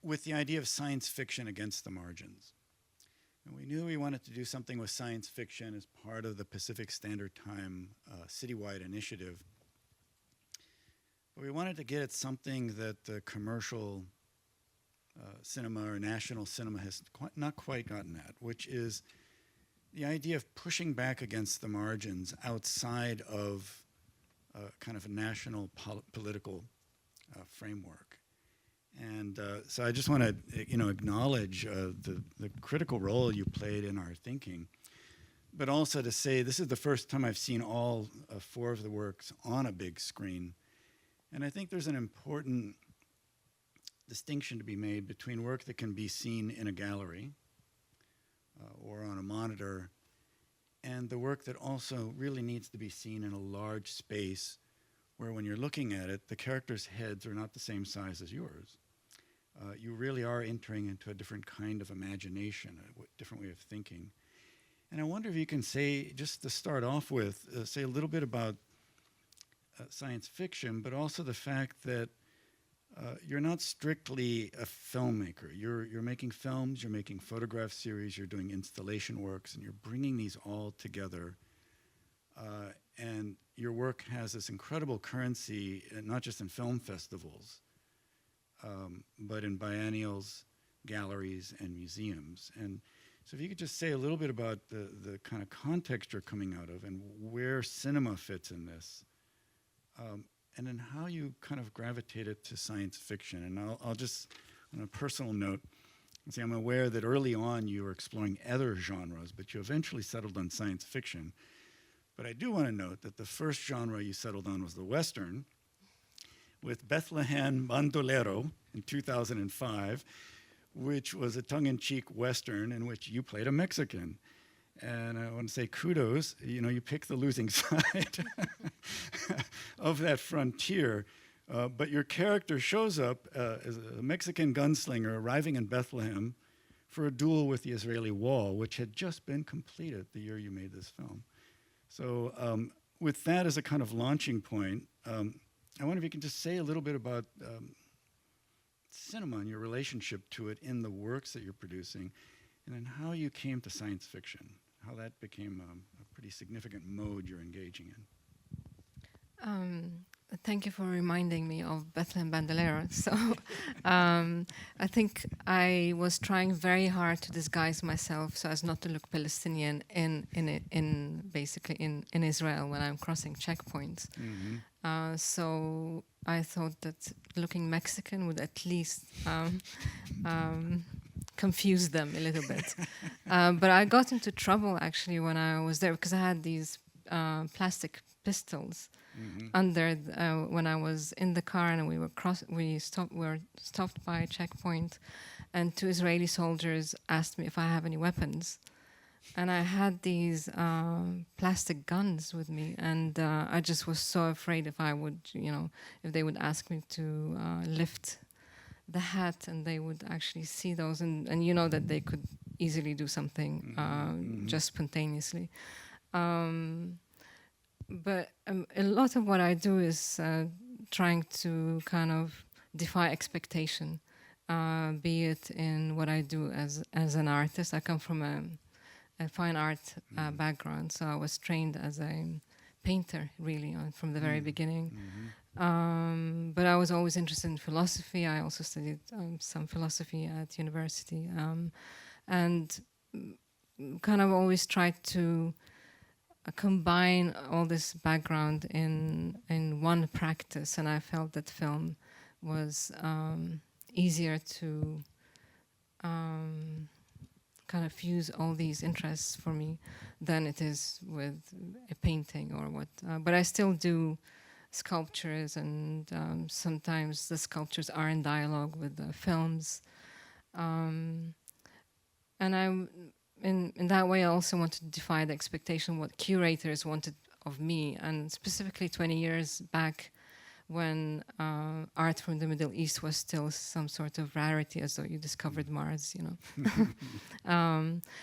with the idea of science fiction against the margins. And we knew we wanted to do something with science fiction as part of the Pacific Standard Time citywide initiative. But we wanted to get at something that the commercial cinema or national cinema has not quite gotten at, which is the idea of pushing back against the margins outside of kind of a national political framework. And so I just want to, acknowledge the critical role you played in our thinking, but also to say this is the first time I've seen all 4 of the works on a big screen. And I think there's an important distinction to be made between work that can be seen in a gallery or on a monitor, and the work that also really needs to be seen in a large space where when you're looking at it, the characters' heads are not the same size as yours. You really are entering into a different kind of imagination, a different way of thinking. And I wonder if you can say, just to start off with, say a little bit about science fiction, but also the fact that you're not strictly a filmmaker. You're making films, you're making photograph series, you're doing installation works, and you're bringing these all together. And your work has this incredible currency, not just in film festivals, but in biennials, galleries, and museums. And so if you could just say a little bit about the kind of context you're coming out of and where cinema fits in this, and then how you kind of gravitated to science fiction. And I'll just, on a personal note, say I'm aware that early on you were exploring other genres, but you eventually settled on science fiction. But I do want to note that the first genre you settled on was the Western, with Bethlehem Bandolero in 2005, which was a tongue-in-cheek Western in which you played a Mexican. And I want to say kudos, you picked the losing side of that frontier. But your character shows up as a Mexican gunslinger arriving in Bethlehem for a duel with the Israeli wall, which had just been completed the year you made this film. So with that as a kind of launching point, I wonder if you can just say a little bit about cinema and your relationship to it in the works that you're producing, and then how you came to science fiction, how that became a pretty significant mode you're engaging in. Thank you for reminding me of Bethlehem Bandolero. So I think I was trying very hard to disguise myself so as not to look Palestinian basically in Israel when I'm crossing checkpoints. Mm-hmm. So I thought that looking Mexican would at least confuse them a little bit. But I got into trouble actually when I was there because I had these plastic pistols. Mm-hmm. Under when I was in the car and we were stopped by a checkpoint, and 2 Israeli soldiers asked me if I have any weapons, and I had these plastic guns with me, and I just was so afraid if I would, if they would ask me to lift the hat and they would actually see those, and that they could easily do something just spontaneously. But a lot of what I do is trying to kind of defy expectation, be it in what I do as an artist. I come from a fine art background, so I was trained as a painter, really, from the very beginning. Mm-hmm. But I was always interested in philosophy. I also studied some philosophy at university, and kind of always tried to combine all this background in one practice, and I felt that film was easier to kind of fuse all these interests for me than it is with a painting or what. But I still do sculptures, and sometimes the sculptures are in dialogue with the films. And in that way, I also wanted to defy the expectation what curators wanted of me, and specifically 20 years back when art from the Middle East was still some sort of rarity, as though you discovered Mars,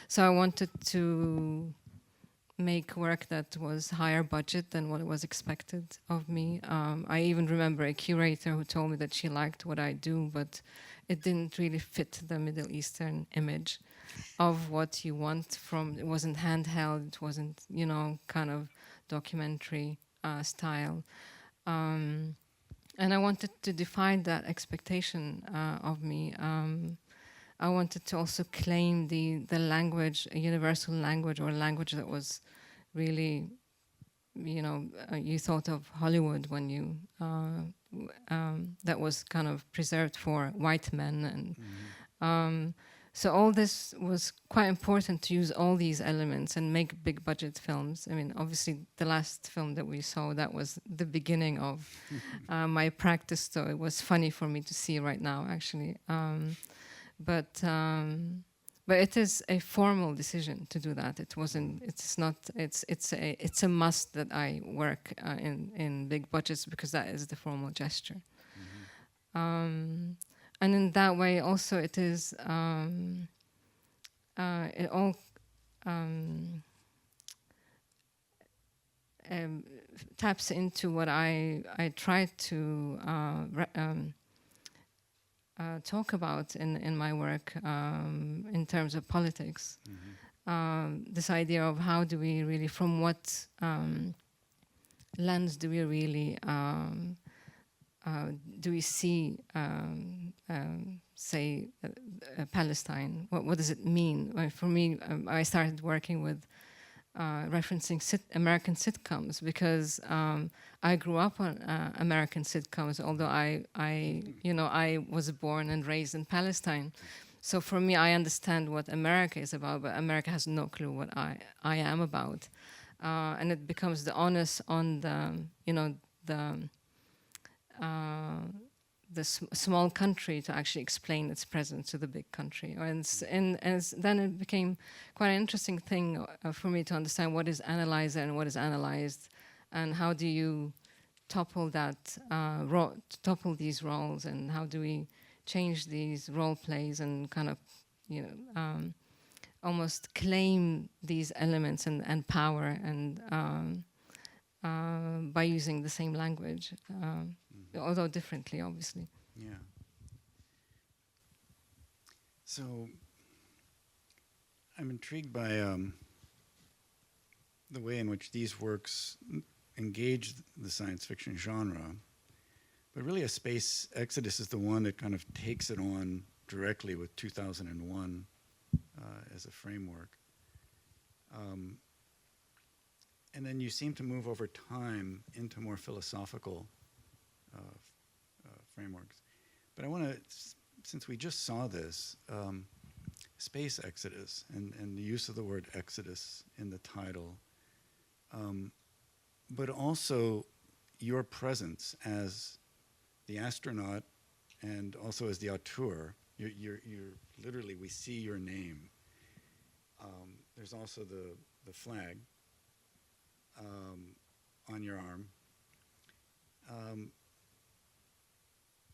So I wanted to make work that was higher budget than what was expected of me. I even remember a curator who told me that she liked what I do, but it didn't really fit the Middle Eastern image of what you want from. It wasn't handheld. It wasn't, kind of documentary style. And I wanted to define that expectation of me. I wanted to also claim the language, a universal language, or a language that was really, you thought of Hollywood when you, that was kind of preserved for white men. And so all this was quite important, to use all these elements and make big budget films. I mean, obviously the last film that we saw, that was the beginning of my practice, so it was funny for me to see right now, actually. But it is a formal decision to do that. It wasn't. It's not. It's a must that I work in big budgets, because that is the formal gesture. And in that way, also, it is. It all taps into what I try to talk about in my work in terms of politics. This idea of how do we really, from what lens do we really do we see, say, Palestine? What does it mean? For me, I started working with referencing American sitcoms, because I grew up on American sitcoms, although I was born and raised in Palestine. So for me, I understand what America is about, but America has no clue what I am about. And it becomes the onus on the small country to actually explain its presence to the big country. And then it became quite an interesting thing for me to understand what is analyzer and what is analyzed, and how do you topple that, topple these roles, and how do we change these role plays and kind of, almost claim these elements and power, and by using the same language. Although differently, obviously. Yeah. So I'm intrigued by the way in which these works engage the science fiction genre, but really A Space Exodus is the one that kind of takes it on directly with 2001 as a framework. And then you seem to move over time into more philosophical frameworks. But I want to, since we just saw this, Space Exodus, and the use of the word Exodus in the title, but also your presence as the astronaut and also as the auteur. You're literally, we see your name. There's also the flag on your arm.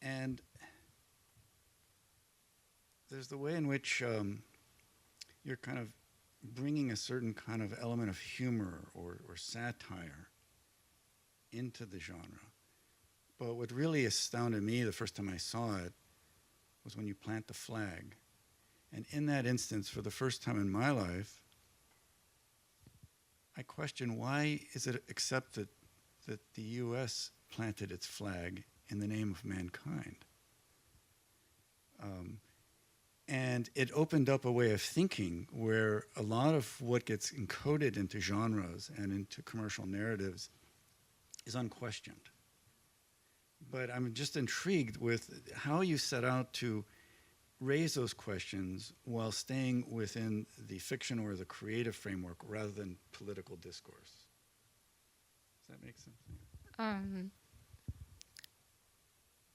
And there's the way in which you're kind of bringing a certain kind of element of humor or satire into the genre. But what really astounded me the first time I saw it was when you plant the flag. And in that instance, for the first time in my life, I question, why is it accepted that the U.S. planted its flag in the name of mankind? And it opened up a way of thinking where a lot of what gets encoded into genres and into commercial narratives is unquestioned. But I'm just intrigued with how you set out to raise those questions while staying within the fiction or the creative framework rather than political discourse. Does that make sense?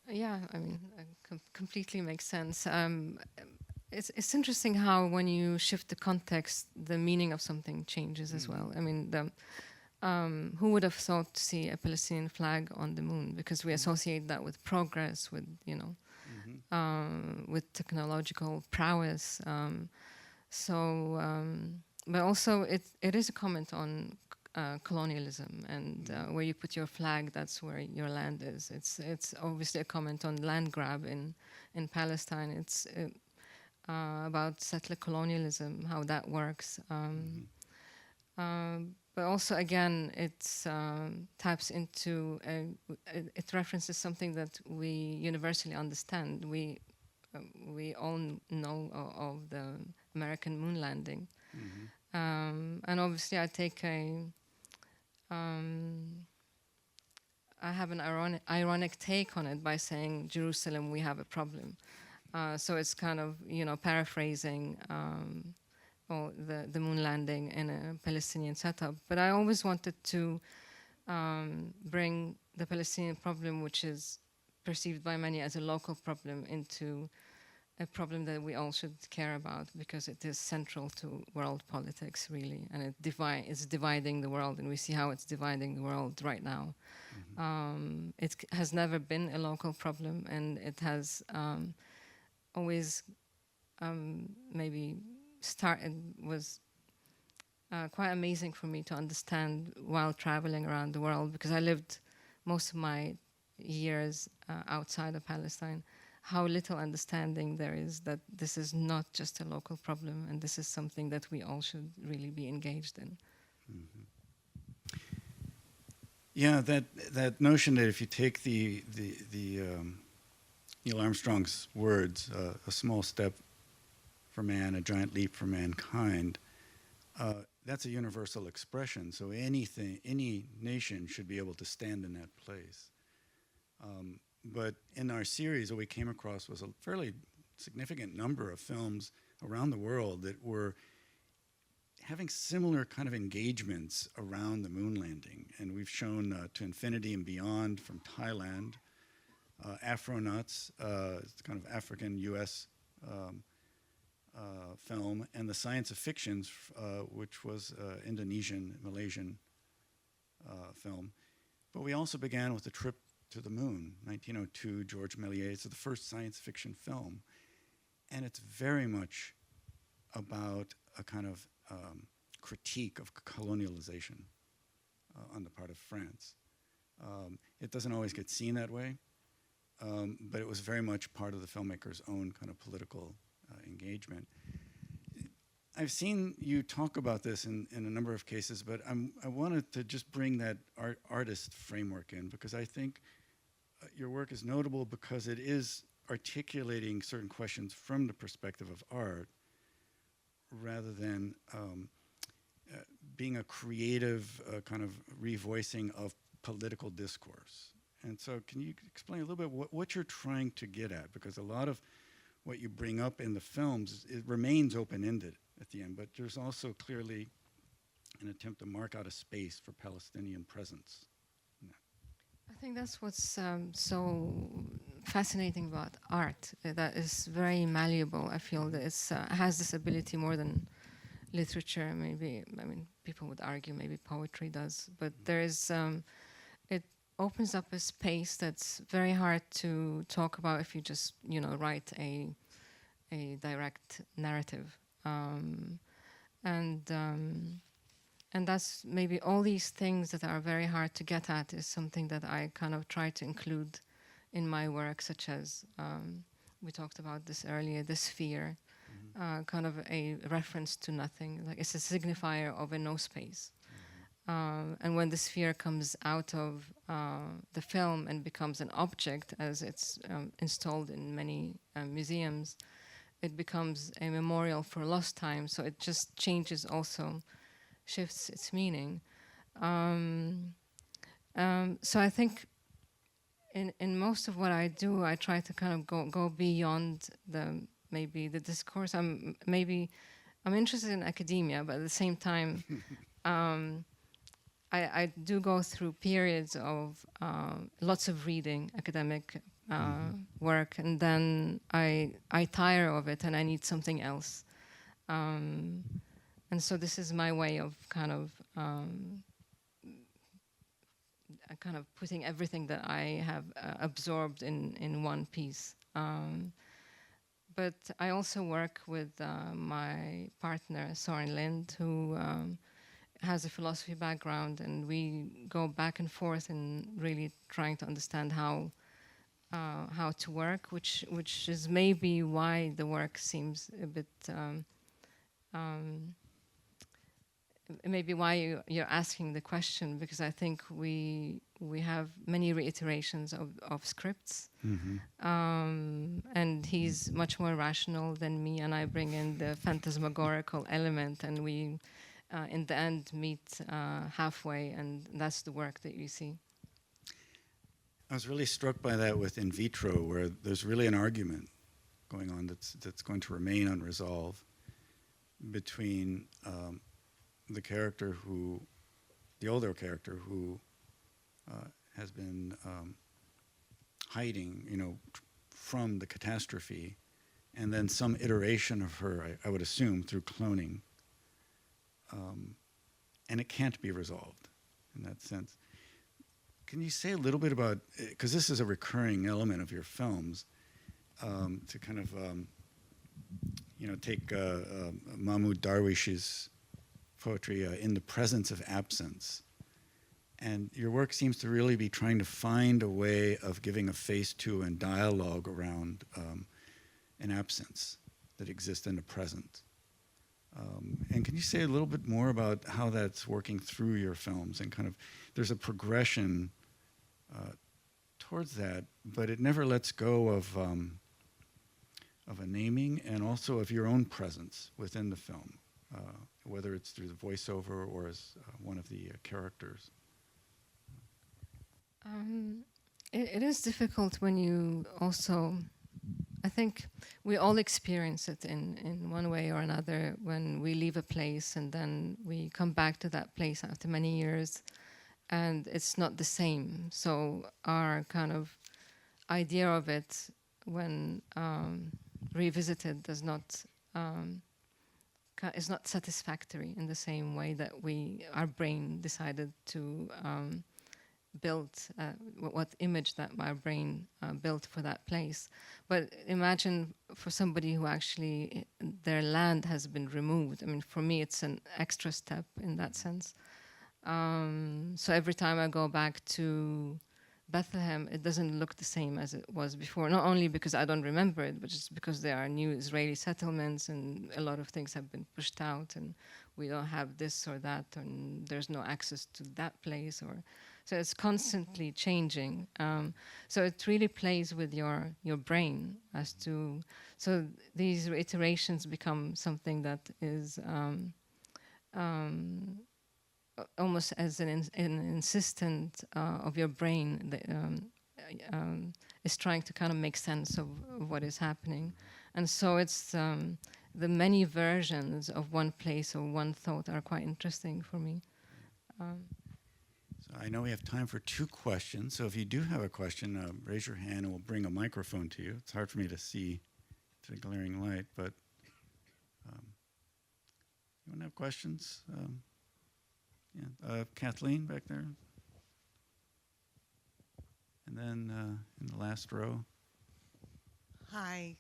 Yeah, I mean, completely makes sense. It's interesting how when you shift the context, the meaning of something changes as well. I mean, who would have thought to see a Palestinian flag on the moon? Because we associate that with progress, with with technological prowess. But also it is a comment on colonialism, and where you put your flag, that's where your land is. It's obviously a comment on land grab in Palestine. It's about settler colonialism, how that works. But also, again, it taps into, it references something that we universally understand. We all know of the American moon landing. And obviously I take I have an ironic take on it by saying, Jerusalem, we have a problem. So it's kind of, paraphrasing the moon landing in a Palestinian setup. But I always wanted to bring the Palestinian problem, which is perceived by many as a local problem, into a problem that we all should care about, because it is central to world politics, really, and it's dividing the world, and we see how it's dividing the world right now. It has never been a local problem, and it has always maybe was quite amazing for me to understand while traveling around the world, because I lived most of my years outside of Palestine, how little understanding there is that this is not just a local problem, and this is something that we all should really be engaged in. Yeah, that notion that if you take the Neil Armstrong's words, a small step for man, a giant leap for mankind, that's a universal expression. So any nation should be able to stand in that place. But in our series, what we came across was a fairly significant number of films around the world that were having similar kind of engagements around the moon landing. And we've shown To Infinity and Beyond from Thailand, Afronauts, it's kind of African-US film, and the Science of Fictions, which was Indonesian, Malaysian film. But we also began with The Trip to the Moon, 1902, George Méliès. It's the first science fiction film. And it's very much about a kind of critique of colonialization on the part of France. It doesn't always get seen that way, but it was very much part of the filmmaker's own kind of political engagement. I've seen you talk about this in a number of cases, but I wanted to just bring that artist framework in, because I think your work is notable because it is articulating certain questions from the perspective of art, rather than being a creative kind of revoicing of political discourse. And so can you explain a little bit what you're trying to get at? Because a lot of what you bring up in the films, it remains open-ended at the end, but there's also clearly an attempt to mark out a space for Palestinian presence. I think that's what's so fascinating about art, that is very malleable. I feel that it has this ability more than literature, maybe. I mean, people would argue maybe poetry does, but there is, it opens up a space that's very hard to talk about if you just, write a direct narrative. And that's maybe all these things that are very hard to get at is something that I kind of try to include in my work, such as, we talked about this earlier, the sphere, kind of a reference to nothing. Like, it's a signifier of a no space. And when the sphere comes out of the film and becomes an object, as it's installed in many museums, it becomes a memorial for lost time. So it just changes also, shifts its meaning. So I think in most of what I do, I try to kind of go beyond maybe the discourse. I'm interested in academia, but at the same time, I do go through periods of lots of reading, academic work, and then I tire of it and I need something else. And so this is my way of kind of putting everything that I have absorbed in one piece. But I also work with my partner, Soren Lind, who has a philosophy background, and we go back and forth in really trying to understand how to work, which is maybe why the work seems a bit. Um, Maybe why you're asking the question, because I think we have many reiterations of scripts, and he's much more rational than me, and I bring in the phantasmagorical element, and we in the end meet halfway, and that's the work that you see. I was really struck by that with In Vitro, where there's really an argument going on that's going to remain unresolved between the character the older character who has been hiding, from the catastrophe, and then some iteration of her, I would assume, through cloning. And it can't be resolved in that sense. Can you say a little bit about, because this is a recurring element of your films, to kind of, take Mahmoud Darwish's poetry, In the Presence of Absence. And your work seems to really be trying to find a way of giving a face to and dialogue around an absence that exists in the present. And can you say a little bit more about how that's working through your films, and kind of, there's a progression towards that, but it never lets go of a naming and also of your own presence within the film, whether it's through the voiceover or as one of the characters. It is difficult when you also, I think we all experience it in one way or another when we leave a place and then we come back to that place after many years and it's not the same. So our kind of idea of it when revisited is not satisfactory in the same way that our brain decided to build what image that my brain built for that place. But imagine for somebody who actually their land has been removed. I mean, for me, it's an extra step in that sense. So every time I go back to Bethlehem, it doesn't look the same as it was before. Not only because I don't remember it, but just because there are new Israeli settlements and a lot of things have been pushed out and we don't have this or that and there's no access to that place. So it's constantly changing. So it really plays with your brain as to, so these iterations become something that is almost as an insistent of your brain that is trying to kind of make sense of what is happening. And so it's the many versions of one place or one thought are quite interesting for me. So I know we have time for 2 questions. So if you do have a question, raise your hand and we'll bring a microphone to you. It's hard for me to see through the glaring light, but you want to have questions? Yeah, Kathleen back there. And then in the last row. Hi,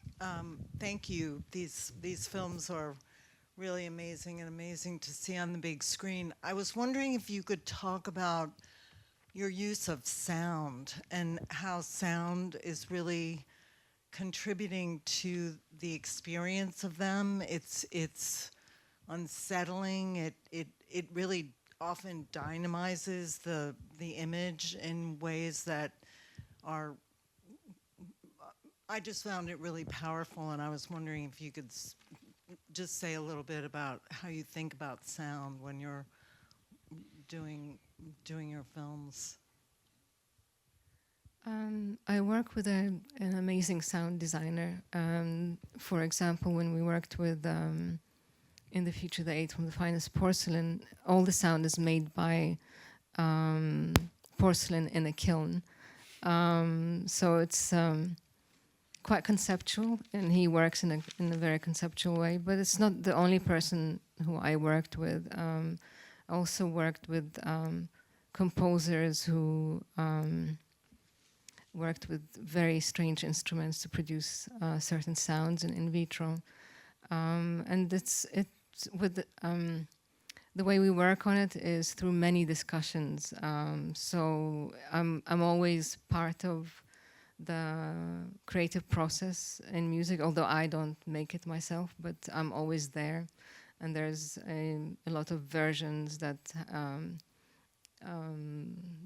thank you. These films are really amazing and amazing to see on the big screen. I was wondering if you could talk about your use of sound and how sound is really contributing to the experience of them. It's unsettling. It really often dynamizes the image in ways that are, I just found it really powerful, and I was wondering if you could just say a little bit about how you think about sound when you're doing your films. I work with an amazing sound designer. For example, when we worked with In the Future They Ate from the Finest Porcelain, all the sound is made by porcelain in a kiln. So it's quite conceptual, and he works in a very conceptual way. But it's not the only person who I worked with. I also worked with composers who worked with very strange instruments to produce certain sounds in vitro. And it's with the way we work on it is through many discussions. So I'm always part of the creative process in music, although I don't make it myself, but I'm always there. And there's a lot of versions that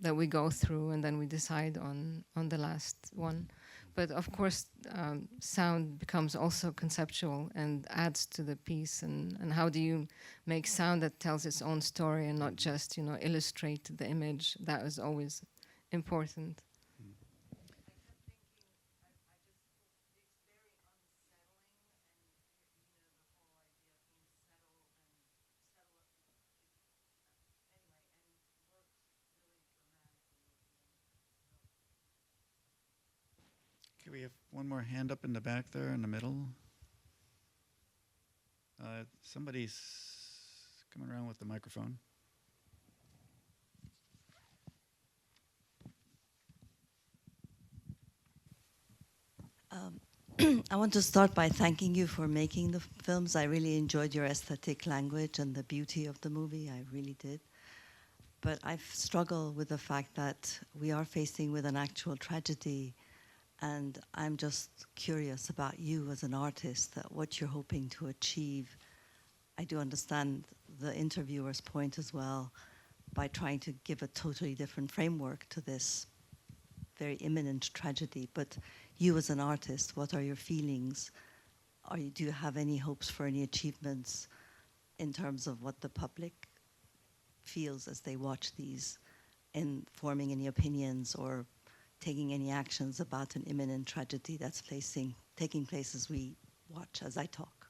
that we go through, and then we decide on the last one. But of course, sound becomes also conceptual and adds to the piece. And how do you make sound that tells its own story and not just, you know, illustrate the image? That is always important. Okay, we have one more hand up in the back there in the middle. Somebody's coming around with the microphone. I want to start by thanking you for making the films. I really enjoyed your aesthetic language and the beauty of the movie. I really did. But I've struggled with the fact that we are facing with an actual tragedy, and I'm just curious about you as an artist, that what you're hoping to achieve. I do understand the interviewer's point as well, by trying to give a totally different framework to this very imminent tragedy. But you as an artist, what are your feelings? Do you have any hopes for any achievements in terms of what the public feels as they watch these, in forming any opinions or taking any actions about an imminent tragedy that's taking place as we watch, as I talk?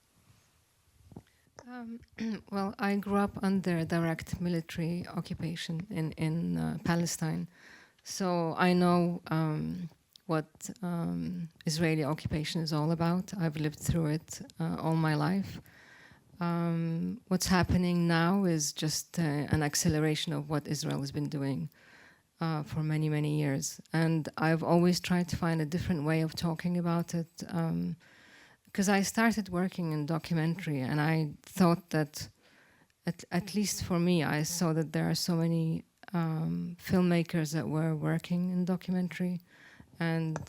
Well, I grew up under direct military occupation in Palestine. So I know what Israeli occupation is all about. I've lived through it all my life. What's happening now is just an acceleration of what Israel has been doing for many, many years. And I've always tried to find a different way of talking about it. Because I started working in documentary, and I thought that, at least for me, I saw that there are so many filmmakers that were working in documentary, and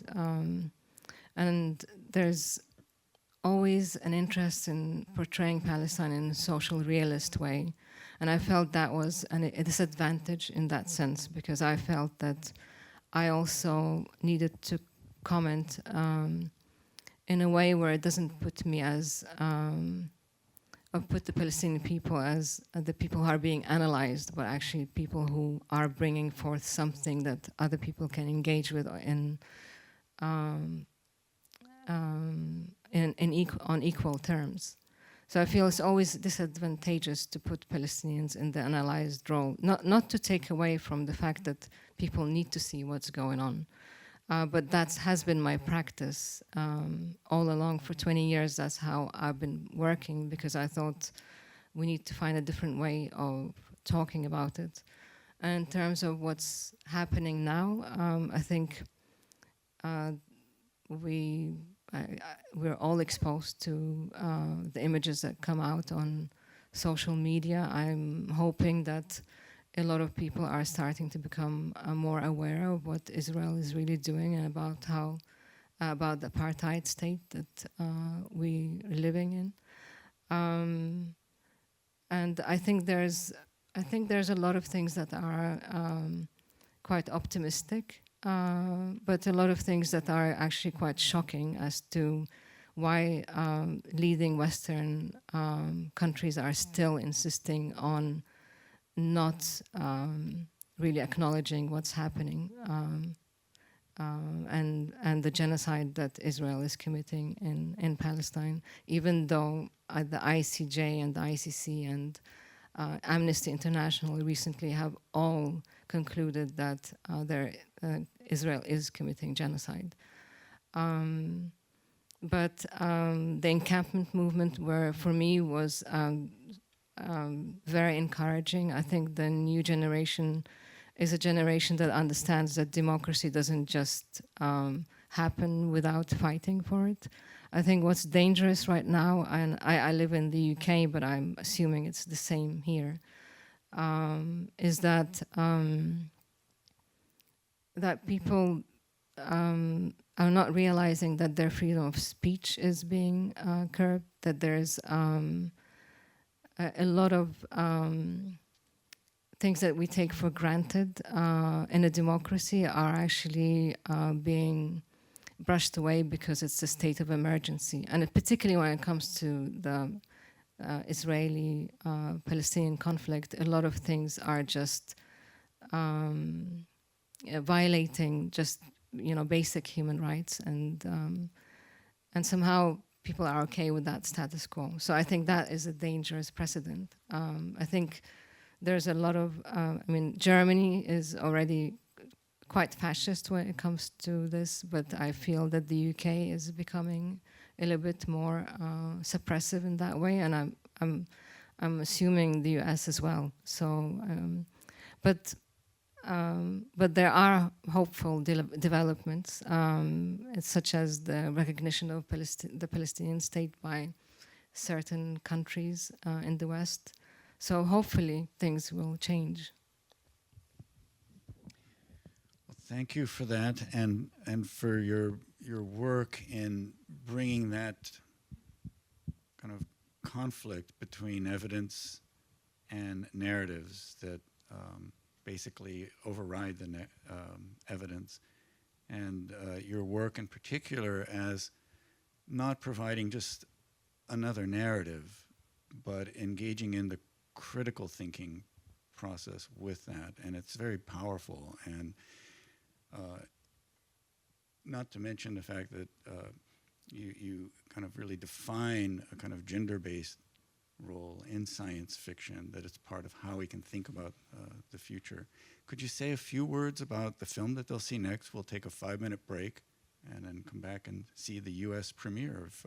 there's always an interest in portraying Palestine in a social realist way. And I felt that was a disadvantage in that sense, because I felt that I also needed to comment in a way where it doesn't put me as, or put the Palestinian people as the people who are being analyzed, but actually people who are bringing forth something that other people can engage with on equal terms. So I feel it's always disadvantageous to put Palestinians in the analyzed role, not to take away from the fact that people need to see what's going on. But that has been my practice all along. For 20 years, that's how I've been working, because I thought we need to find a different way of talking about it. And in terms of what's happening now, I think we're all exposed to the images that come out on social media. I'm hoping that a lot of people are starting to become more aware of what Israel is really doing, and about the apartheid state that we are living in. And I think there's a lot of things that are quite optimistic, but a lot of things that are actually quite shocking as to why leading Western countries are still insisting on not really acknowledging what's happening, and the genocide that Israel is committing in Palestine, even though the ICJ and the ICC and Amnesty International recently have all concluded that Israel is committing genocide. But the encampment movement, for me, was very encouraging. I think the new generation is a generation that understands that democracy doesn't just happen without fighting for it. I think what's dangerous right now, and I live in the UK, but I'm assuming it's the same here, is that that people are not realizing that their freedom of speech is being curbed, that there's a lot of things that we take for granted in a democracy are actually being brushed away because it's a state of emergency. And particularly when it comes to the Israeli-Palestinian conflict, a lot of things are just violating just basic human rights, and somehow people are okay with that status quo. So I think that is a dangerous precedent. I think there's a lot of, Germany is already quite fascist when it comes to this, but I feel that the UK is becoming a little bit more suppressive in that way, and I'm assuming the US as well. So, but there are hopeful developments, such as the recognition of the Palestinian state by certain countries in the West. So hopefully things will change. Well, thank you for that, and for your work in bringing that kind of conflict between evidence and narratives that basically override the evidence, and your work in particular as not providing just another narrative, but engaging in the critical thinking process with that, and it's very powerful. And not to mention the fact that you kind of really define a kind of gender-based role in science fiction, that it's part of how we can think about the future. Could you say a few words about the film that they'll see next? We'll take a 5-minute break and then come back and see the US premiere of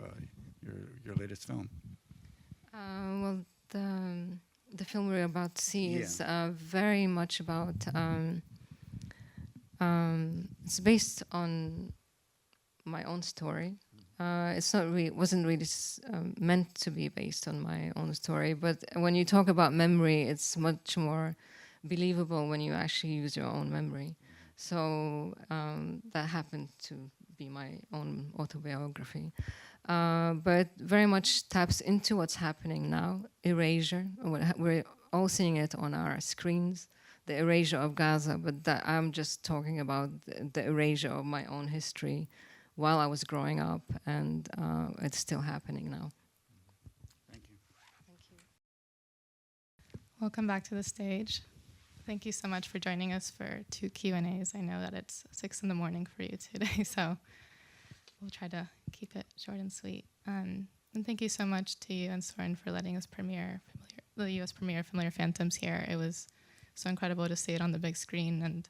your latest film. Well, the film we're about to see is very much about, it's based on my own story. Wasn't really meant to be based on my own story, but when you talk about memory, it's much more believable when you actually use your own memory. So that happened to be my own autobiography. But very much taps into what's happening now, erasure. We're all seeing it on our screens, the erasure of Gaza, but I'm just talking about the erasure of my own history while I was growing up, and it's still happening now. Thank you. Thank you. Welcome back to the stage. Thank you so much for joining us for 2 Q&As. I know that it's 6 in the morning for you today, so we'll try to keep it short and sweet. And thank you so much to you and Soren for letting us premiere the US premiere of Familiar Phantoms here. It was so incredible to see it on the big screen, and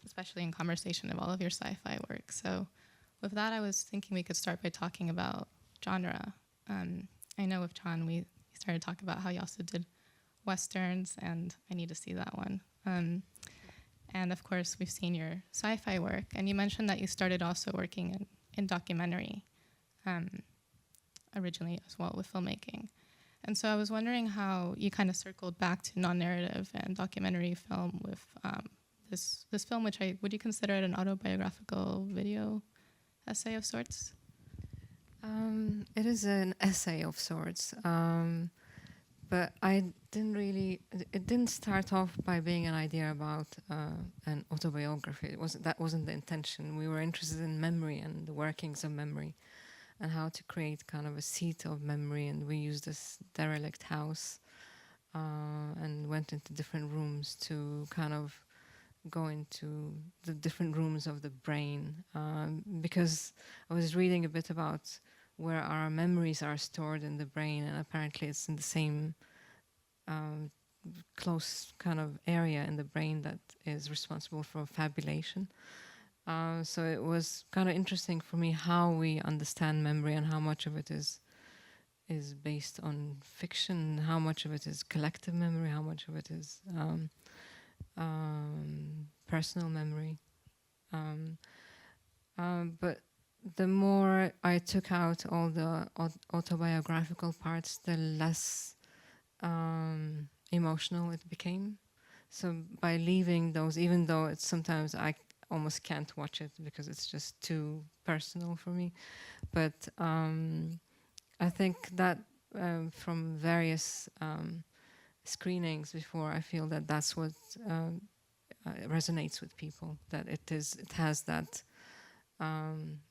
especially in conversation of all of your sci-fi work. So with that, I was thinking we could start by talking about genre. I know with Chon, we started talking about how you also did Westerns, and I need to see that one. And of course, we've seen your sci-fi work, and you mentioned that you started also working in documentary originally as well with filmmaking. And so I was wondering how you kind of circled back to non-narrative and documentary film with this film, which would you consider it an autobiographical video essay of sorts? It is an essay of sorts, but it didn't start off by being an idea about an autobiography. That wasn't the intention. We were interested in memory and the workings of memory, and how to create kind of a seat of memory. And we used this derelict house and went into different rooms to kind of go into the different rooms of the brain, because I was reading a bit about where our memories are stored in the brain, and apparently it's in the same close kind of area in the brain that is responsible for fabulation. So it was kind of interesting for me how we understand memory and how much of it is based on fiction, how much of it is collective memory, how much of it is personal memory. But the more I took out all the autobiographical parts, the less emotional it became. So by leaving those, even though it's sometimes I almost can't watch it because it's just too personal for me, but I think that from various screenings before, I feel that that's what resonates with people. That it has that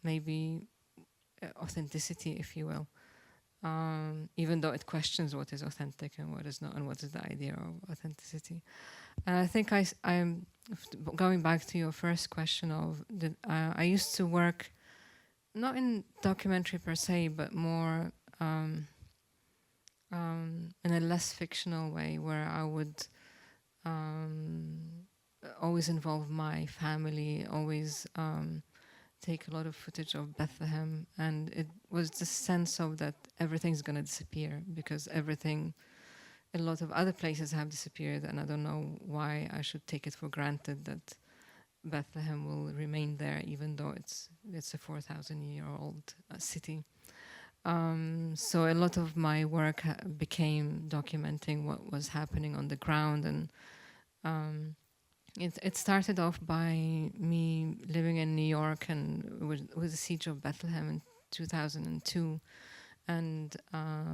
maybe authenticity, if you will. Even though it questions what is authentic and what is not, and what is the idea of authenticity. And I think I'm going back to your first question of I used to work not in documentary per se, but more in a less fictional way, where I would always involve my family, always take a lot of footage of Bethlehem, and it was the sense of that everything's going to disappear because everything, a lot of other places have disappeared, and I don't know why I should take it for granted that Bethlehem will remain there, even though it's a 4,000-year-old city. So a lot of my work became documenting what was happening on the ground, and it started off by me living in New York and with the siege of Bethlehem in 2002, and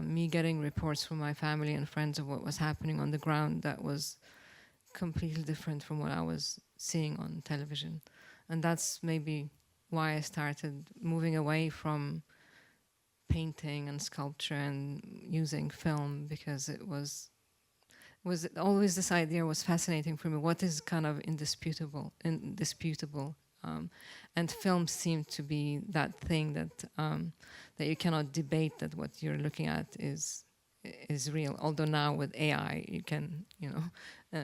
me getting reports from my family and friends of what was happening on the ground that was completely different from what I was seeing on television. And that's maybe why I started moving away from painting and sculpture and using film, because it was always this idea was fascinating for me. What is kind of indisputable, and film seemed to be that thing that you cannot debate, that what you're looking at is real. Although now with AI, you can,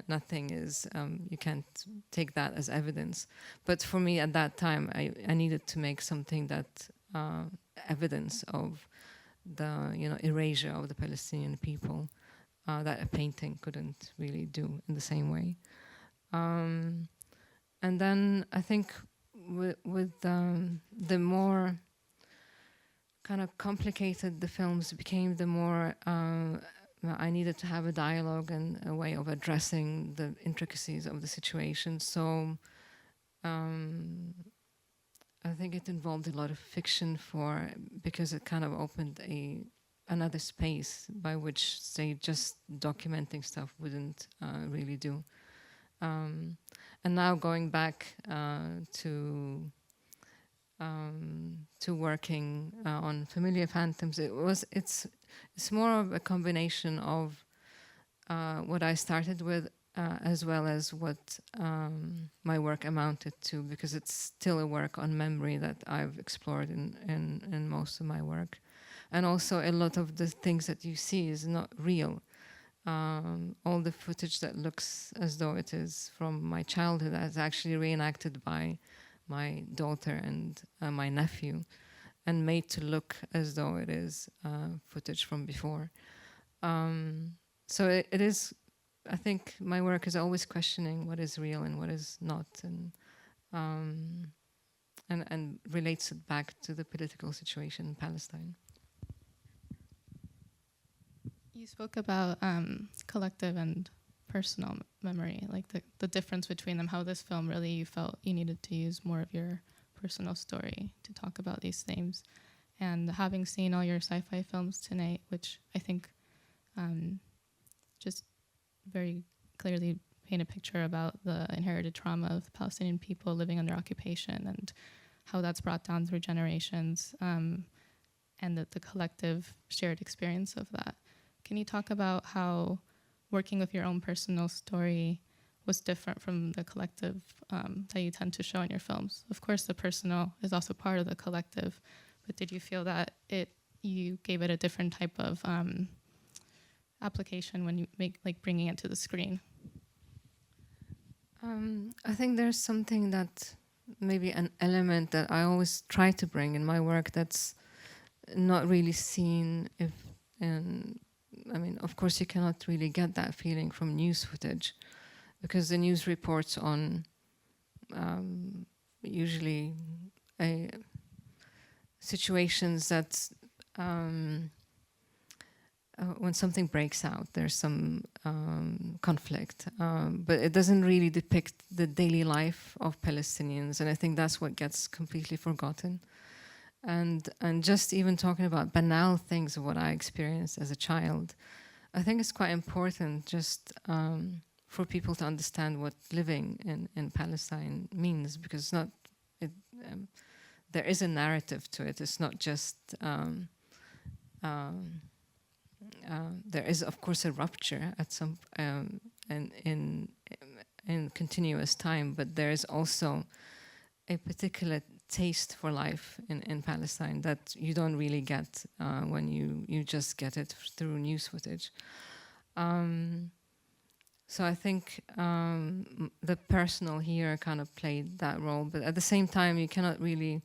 nothing is, you can't take that as evidence. But for me at that time, I needed to make something that evidence of the, erasure of the Palestinian people that a painting couldn't really do in the same way. And then I think with the more kind of complicated the films became, the more I needed to have a dialogue and a way of addressing the intricacies of the situation. So I think it involved a lot of fiction because it kind of opened another space by which, say, just documenting stuff wouldn't really do. And now going back to working on Familiar Phantoms, it's more of a combination of what I started with as well as what my work amounted to, because it's still a work on memory that I've explored in most of my work. And also a lot of the things that you see is not real. All the footage that looks as though it is from my childhood is actually reenacted by my daughter and my nephew, and made to look as though it is footage from before. So it is, I think my work is always questioning what is real and what is not, and relates it back to the political situation in Palestine. You spoke about collective and personal memory, like the difference between them, how this film really you felt you needed to use more of your personal story to talk about these themes. And having seen all your sci-fi films tonight, which I think just very clearly paint a picture about the inherited trauma of the Palestinian people living under occupation and how that's brought down through generations, and the collective shared experience of that. Can you talk about how working with your own personal story was different from the collective that you tend to show in your films? Of course, the personal is also part of the collective, but did you feel that you gave it a different type of application when you bringing it to the screen? I think there's something that, maybe an element that I always try to bring in my work that's not really seen I mean, of course, you cannot really get that feeling from news footage, because the news reports on usually situations that when something breaks out, there's some conflict, but it doesn't really depict the daily life of Palestinians, and I think that's what gets completely forgotten. And just even talking about banal things of what I experienced as a child, I think it's quite important just for people to understand what living in Palestine means, because it's not, it, there is a narrative to it. It's not just, there is of course a rupture at some, in continuous time, but there is also a particular taste for life in Palestine that you don't really get when you just get it through news footage. So I think the personal here kind of played that role, but at the same time you cannot really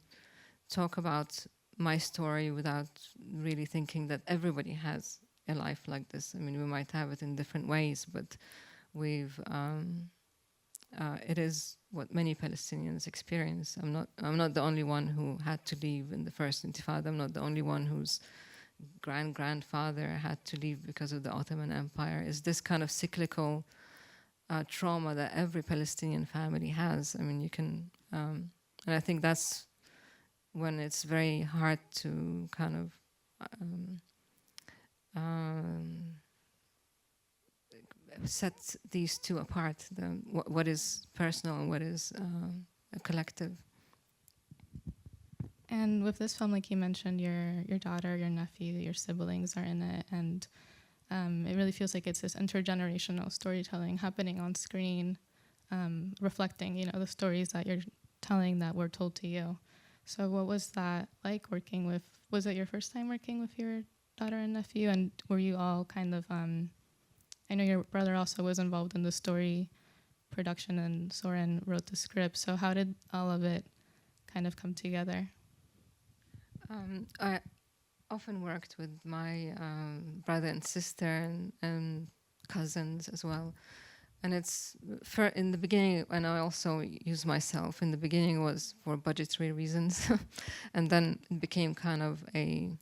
talk about my story without really thinking that everybody has a life like this. I mean, we might have it in different ways, but we've it is what many Palestinians experience. I'm not the only one who had to leave in the first Intifada. I'm not the only one whose grandfather had to leave because of the Ottoman Empire. It's this kind of cyclical trauma that every Palestinian family has. I mean, you can, and I think that's when it's very hard to kind of set these two apart, what is personal and what is a collective. And with this film, like you mentioned, your daughter, your nephew, your siblings are in it, and it really feels like it's this intergenerational storytelling happening on screen, reflecting, you know, the stories that you're telling that were told to you. So what was that like working with, was it your first time working with your daughter and nephew? And were you all kind of, I know your brother also was involved in the story production and Soren wrote the script. So how did all of it kind of come together? I often worked with my brother and sister and cousins as well. And it's in the beginning, and I also use myself, in the beginning was for budgetary reasons. And then it became kind of it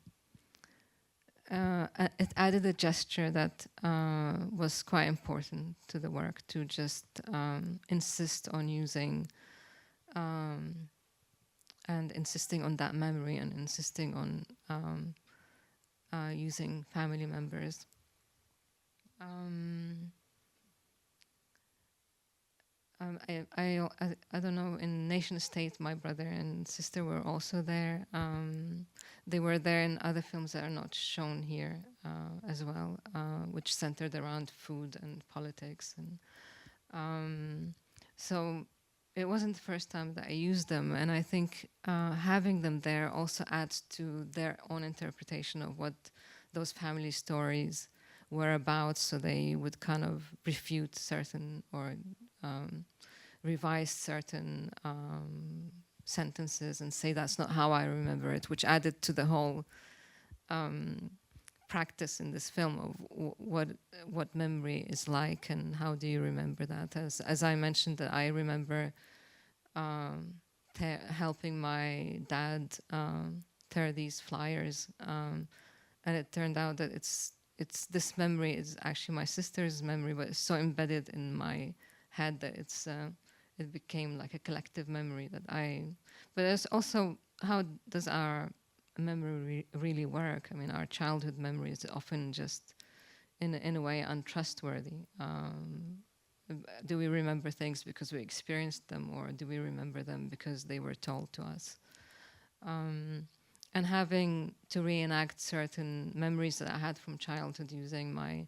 added a gesture that was quite important to the work, to just insist on using and insisting on that memory and insisting on using family members. I don't know, in Nation State, my brother and sister were also there. They were there in other films that are not shown here as well, which centered around food and politics. And so it wasn't the first time that I used them. And I think having them there also adds to their own interpretation of what those family stories were about. So they would kind of refute certain or revise certain sentences and say that's not how I remember it, which added to the whole practice in this film of what memory is like and how do you remember that. As I mentioned, that I remember helping my dad tear these flyers, and it turned out that it's this memory is actually my sister's memory, but it's so embedded in my head that it became like a collective memory that but there's also, how does our memory really work? I mean, our childhood memory is often just in a way untrustworthy. Do we remember things because we experienced them, or do we remember them because they were told to us? And having to reenact certain memories that I had from childhood using my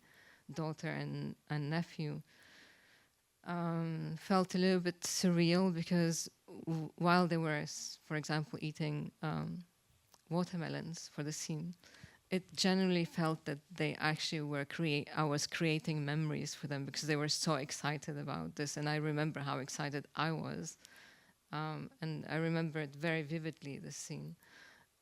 daughter and nephew felt a little bit surreal, because while they were, for example, eating watermelons for the scene, it generally felt that they actually were I was creating memories for them, because they were so excited about this, and I remember how excited I was, and I remember it very vividly, this scene.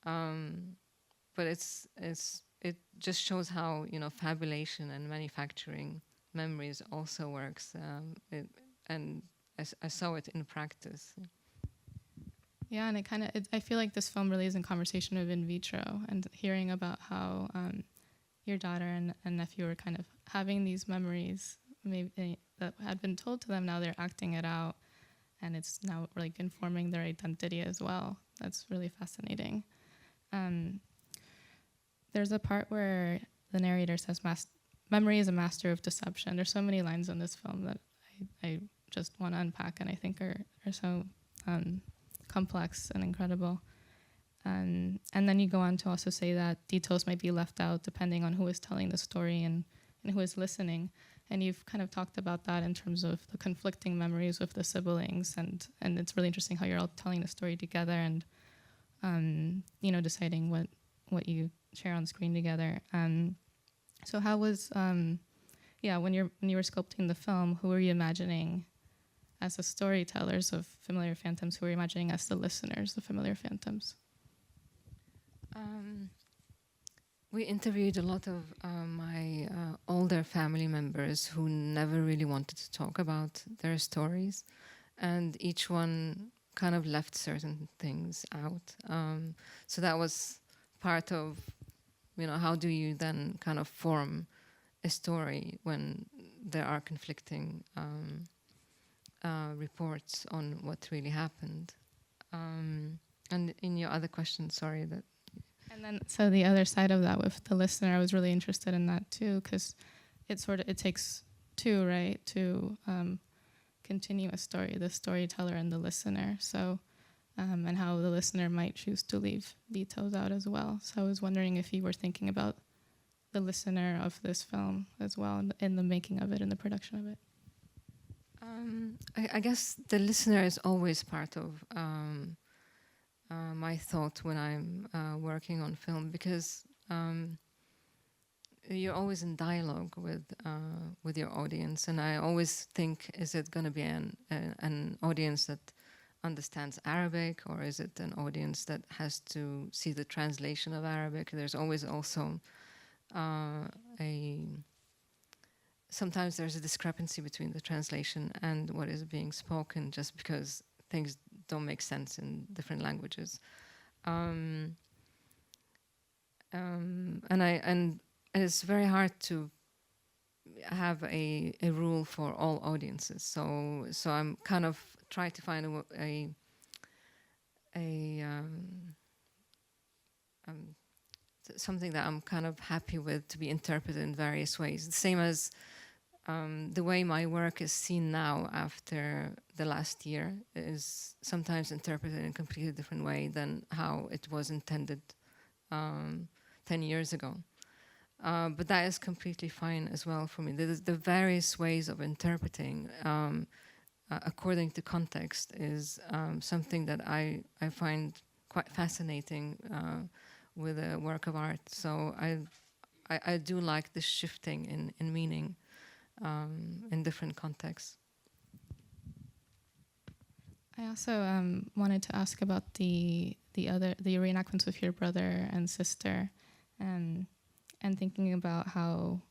But it just shows how, you know, fabulation and manufacturing memories also works, and I saw it in practice. Yeah, and I feel like this film really is in conversation of in vitro, and hearing about how your daughter and nephew were kind of having these memories maybe that had been told to them. Now they're acting it out, and it's now like informing their identity as well. That's really fascinating. There's a part where the narrator says, memory is a master of deception. There's so many lines in this film that I just want to unpack, and I think are so complex and incredible. And then you go on to also say that details might be left out depending on who is telling the story and who is listening. And you've kind of talked about that in terms of the conflicting memories with the siblings, and it's really interesting how you're all telling the story together and deciding what you share on screen together. So how was when you were sculpting the film, who were you imagining as the storytellers of Familiar Phantoms? Who were you imagining as the listeners of Familiar Phantoms? We interviewed a lot of my older family members who never really wanted to talk about their stories, and each one kind of left certain things out. So that was part of, how do you then kind of form a story when there are conflicting reports on what really happened. And in your other question, sorry, that. And then, so the other side of that with the listener, I was really interested in that too, because it takes two, right, to continue a story, the storyteller and the listener. So, and how the listener might choose to leave details out as well. So I was wondering if you were thinking about the listener of this film as well in the making of it, in the production of it. I guess the listener is always part of my thought when I'm working on film, because you're always in dialogue with your audience, and I always think, is it going to be an audience that understands Arabic, or is it an audience that has to see the translation of Arabic? There's always also sometimes there's a discrepancy between the translation and what is being spoken, just because things don't make sense in different languages. And it's very hard to have a rule for all audiences. So I'm kind of trying to find something that I'm kind of happy with to be interpreted in various ways. The same as the way my work is seen now after the last year is sometimes interpreted in a completely different way than how it was intended 10 years ago. But that is completely fine as well for me. The various ways of interpreting according to context is something that I find quite fascinating with a work of art. So I do like this shifting in meaning in different contexts. I also wanted to ask about the reenactments with your brother and sister, and thinking about how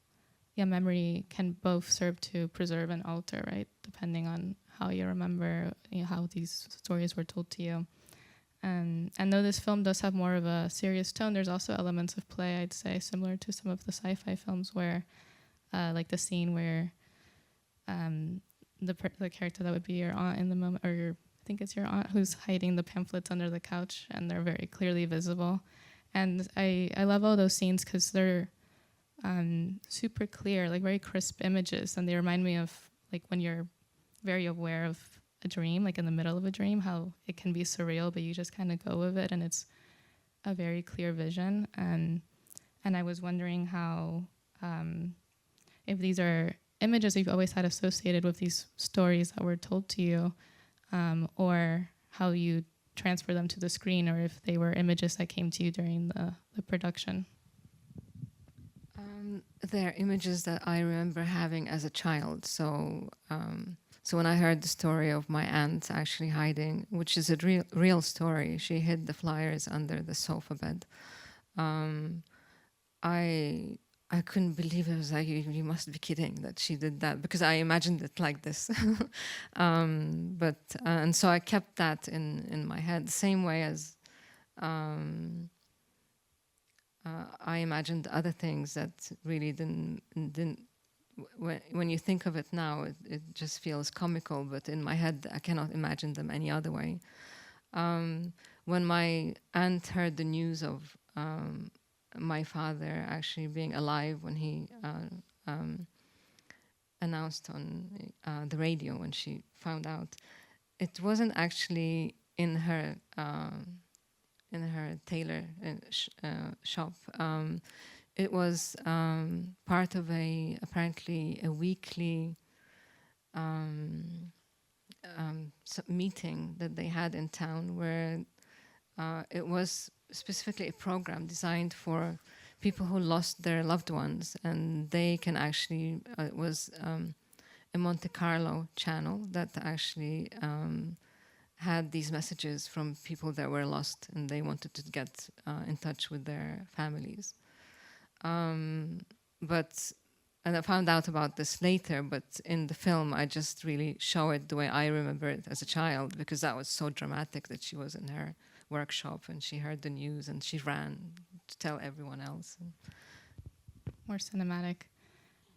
memory can both serve to preserve and alter, right, depending on how you remember how these stories were told to you. And though this film does have more of a serious tone, there's also elements of play, I'd say, similar to some of the sci-fi films where, like the scene where the character that would be your aunt in the moment, or I think it's your aunt who's hiding the pamphlets under the couch, and they're very clearly visible. And I love all those scenes because they're super clear, like very crisp images, and they remind me of like when you're very aware of a dream, like in the middle of a dream, how it can be surreal, but you just kind of go with it, and it's a very clear vision. And I was wondering how, if these are images you've always had associated with these stories that were told to you, or how you transfer them to the screen, or if they were images that came to you during the production. They're images that I remember having as a child. So when I heard the story of my aunt actually hiding, which is a real story, she hid the flyers under the sofa bed. I couldn't believe it. I was like, you must be kidding that she did that, because I imagined it like this. And so I kept that in my head, the same way as I imagined other things that really didn't. When you think of it now, it just feels comical. But in my head, I cannot imagine them any other way. When my aunt heard the news of my father actually being alive when he announced on the radio, when she found out, it wasn't actually in her tailor shop. It was part of apparently a weekly meeting that they had in town, where it was specifically a program designed for people who lost their loved ones, and they can actually, it was a Monte Carlo channel that actually had these messages from people that were lost, and they wanted to get in touch with their families. And I found out about this later, but in the film, I just really show it the way I remember it as a child, because that was so dramatic that she was in her workshop and she heard the news and she ran to tell everyone else. More cinematic.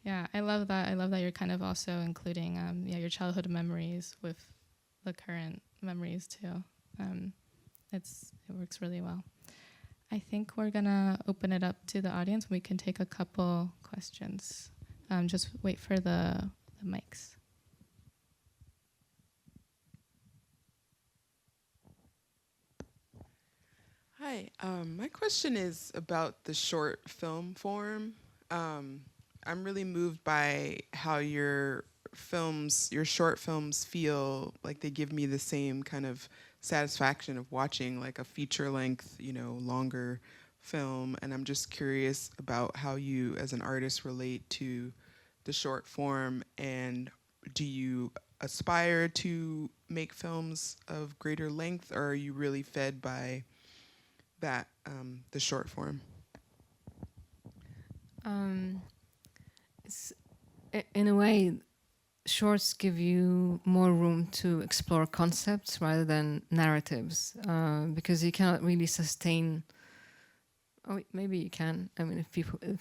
Yeah, I love that. I love that you're kind of also including your childhood memories with the current memories too. It works really well. I think we're gonna open it up to the audience. We can take a couple questions. Just wait for the mics. Hi, my question is about the short film form. I'm really moved by how your short films feel like they give me the same kind of satisfaction of watching like a feature length, longer film. And I'm just curious about how you as an artist relate to the short form, and do you aspire to make films of greater length, or are you really fed by that, the short form? In a way, shorts give you more room to explore concepts rather than narratives, because you cannot really sustain. Oh, maybe you can. I mean, if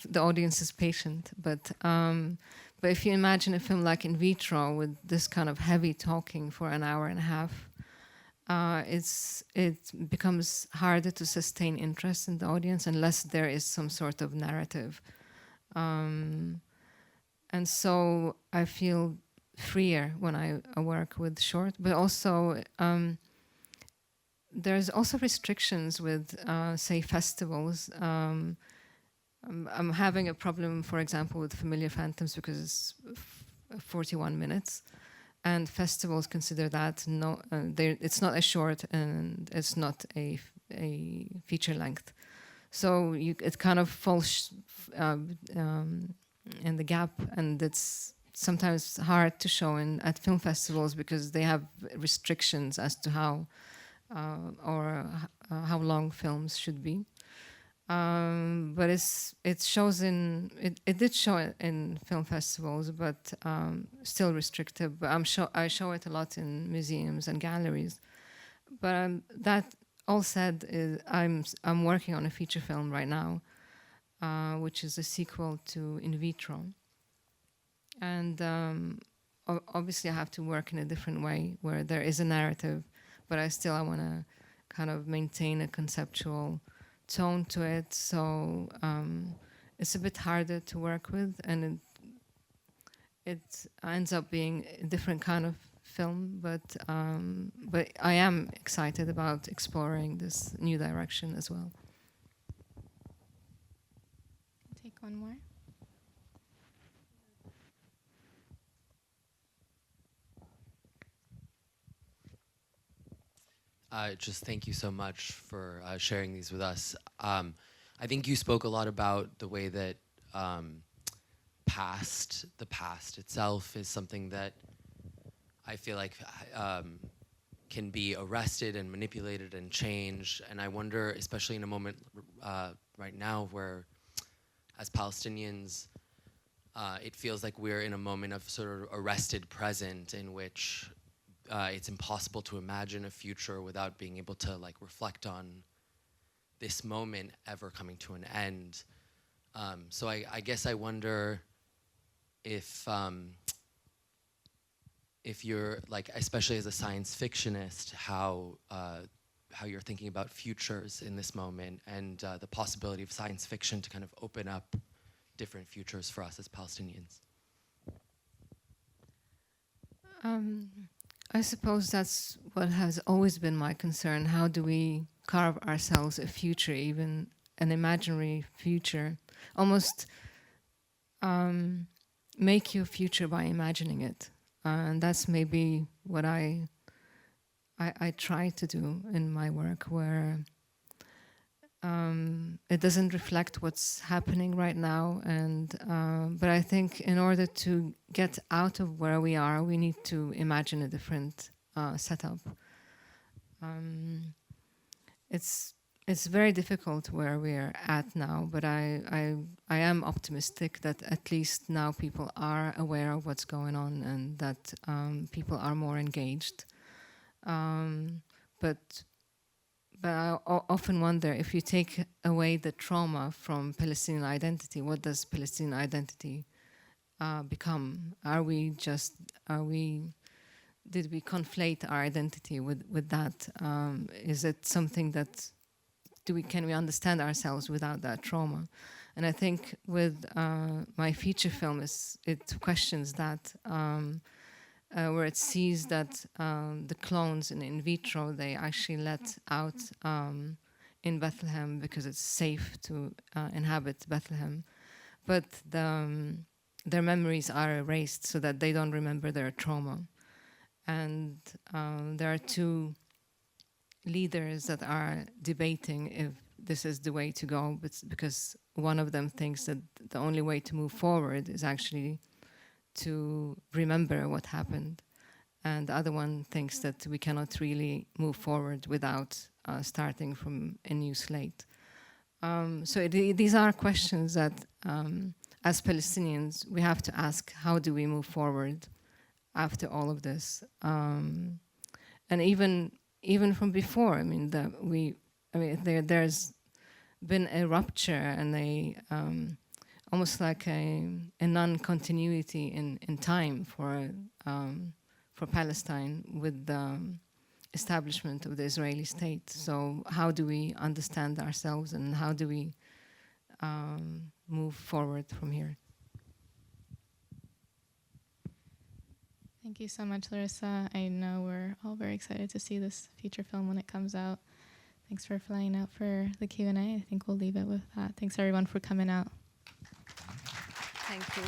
the audience is patient, but if you imagine a film like In Vitro with this kind of heavy talking for an hour and a half, it becomes harder to sustain interest in the audience unless there is some sort of narrative. And so I feel freer when I work with short, but also there's also restrictions with, say, festivals. I'm having a problem, for example, with Familiar Phantoms because it's 41 minutes. And festivals consider that it's not a short and it's not a feature length. So it kind of falls in the gap, and it's sometimes hard to show at film festivals because they have restrictions as to how long films should be. But it shows it did show in film festivals, but still restrictive. But I show it a lot in museums and galleries. But that all said, I'm working on a feature film right now, which is a sequel to In Vitro. And obviously I have to work in a different way where there is a narrative, but I want to kind of maintain a conceptual tone to it. So it's a bit harder to work with, and it ends up being a different kind of film, but I am excited about exploring this new direction as well. Take one more. Just thank you so much for sharing these with us. I think you spoke a lot about the way that the past itself is something that I feel like can be arrested and manipulated and changed. And I wonder, especially in a moment right now where, as Palestinians, it feels like we're in a moment of sort of arrested present in which it's impossible to imagine a future without being able to reflect on this moment ever coming to an end. So I guess I wonder if you're like, especially as a science fictionist, how you're thinking about futures in this moment and the possibility of science fiction to kind of open up different futures for us as Palestinians. I suppose that's what has always been my concern. How do we carve ourselves a future, even an imaginary future? Almost make your future by imagining it. And that's maybe what I try to do in my work, where it doesn't reflect what's happening right now. And but I think in order to get out of where we are, we need to imagine a different setup. It's very difficult where we're at now, but I am optimistic that at least now people are aware of what's going on and that people are more engaged. But I often wonder, if you take away the trauma from Palestinian identity, what does Palestinian identity become? Did we conflate our identity with that? Is it something that can we understand ourselves without that trauma? And I think with my feature film, it questions that, where it sees that the clones in vitro, they actually let out in Bethlehem because it's safe to inhabit Bethlehem. But their memories are erased so that they don't remember their trauma. And there are two leaders that are debating if this is the way to go, but because one of them thinks that the only way to move forward is actually to remember what happened, and the other one thinks that we cannot really move forward without starting from a new slate. So these are questions that as Palestinians we have to ask: how do we move forward after all of this? And even from before, there's been a rupture and almost like a non-continuity in time for Palestine with the establishment of the Israeli state. So how do we understand ourselves, and how do we move forward from here? Thank you so much, Larissa. I know we're all very excited to see this feature film when it comes out. Thanks for flying out for the Q&A. I think we'll leave it with that. Thanks everyone for coming out. Thank you.